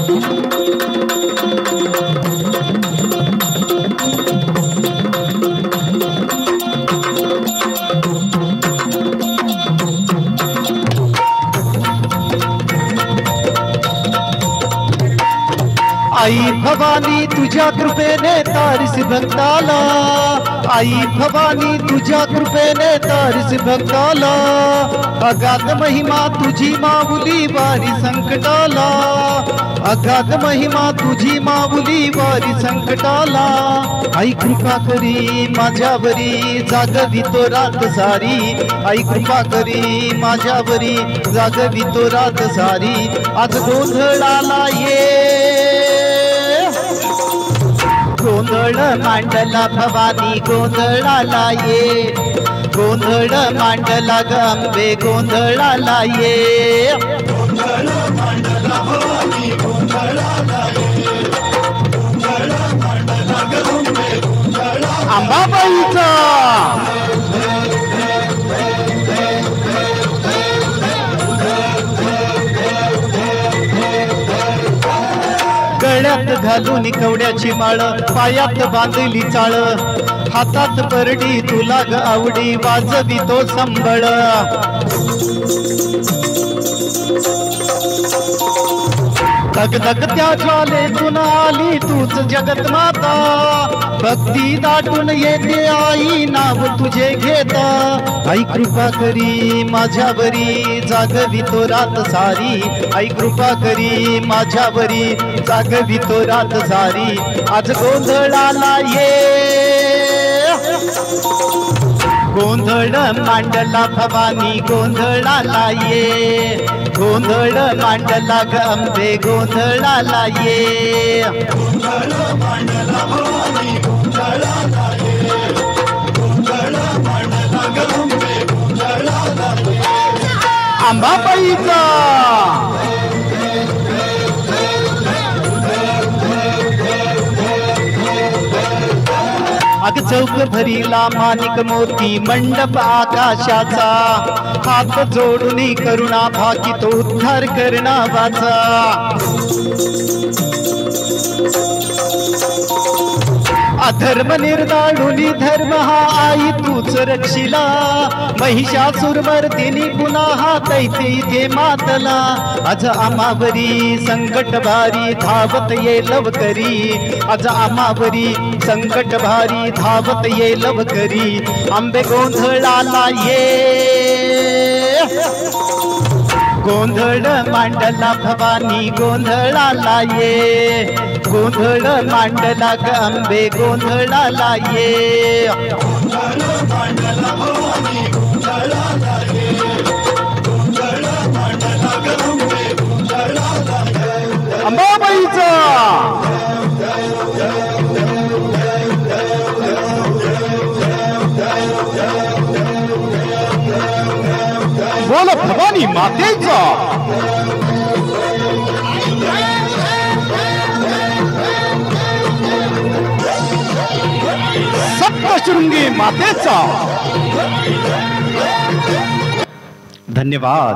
आई भवानी तुझ्या कृपेने तारीस भक्ताला, आई भवानी तुझ्या कृपेने तारीस भक्ताला, अगाध महिमा तुझी माऊली वारी संकटाला, अगाध महिमा तुझी माऊली वारी संकटाला। आई कृपा करी माझ्यावरी जागवी तो रात सारी, आई कृपा करी माझ्यावरी जागवी तो रात सारी। आज गोंधळाला ये गोंधळ मांडला भवानी गोंधळाला ये, गोंधळ मांडला ग अंबे गोंधळाला ये, गोंधळ मांडला भवानी गोंधळाला ये, गोंधळ मांडला ग अंबे गोंधळाला। अंबाबाईचा गळ्यात घालून कवड्याची माळ, पायात बांधली चाळ, हातात परडी तुला ग आवडी वाजवी तो संबळ। धगधगत्या ज्वालेतून आली तूच जगत माता, भक्ती दाटून येते आई नाव तुझे घेता। आई कृपा करी माझ्यावरी जागवी तो रात सारी, आई कृपा करी माझ्यावरी जागवी तो रात सारी। आज गोंधळाला ये गोंधळ मांडला भवानी गोंधळाला ये, गोंधळ मांडला ग अंबे गोंधळाला ये, गोंधळ मांडला भवानी गोंधळाला ये, गोंधळ मांडला ग अंबे गोंधळाला ये। अंबाबाईचा अग चौक भरीला माणिक मोती मंडप आकाशाचा, हात जोडून करुणा भाकितो उद्धार करणावाचा। अधर्म निर्दाळुनी धर्म हा आई तूच रक्षिला, महिषासुर मर्दिनी पुन्हा दैत्य इथे मातला। आज आमावरी संकट भारी धावत ये लवकरी, आज आमावरी संकट भारी धावत ये लवकरी। अंबे गोंधळाला ये गोंधळ मांडला भवानी गोंधळाला ये, गोंधळ मांडला ग अंबे गोंधळाला ये, गोंधळ मांडला भवानी गोंधळाला ये, गोंधळ मांडला ग अंबे गोंधळाला ये। अंबाबाईचा बोल भवानी मातेचा सप्तशृंगी मातेचा। धन्यवाद।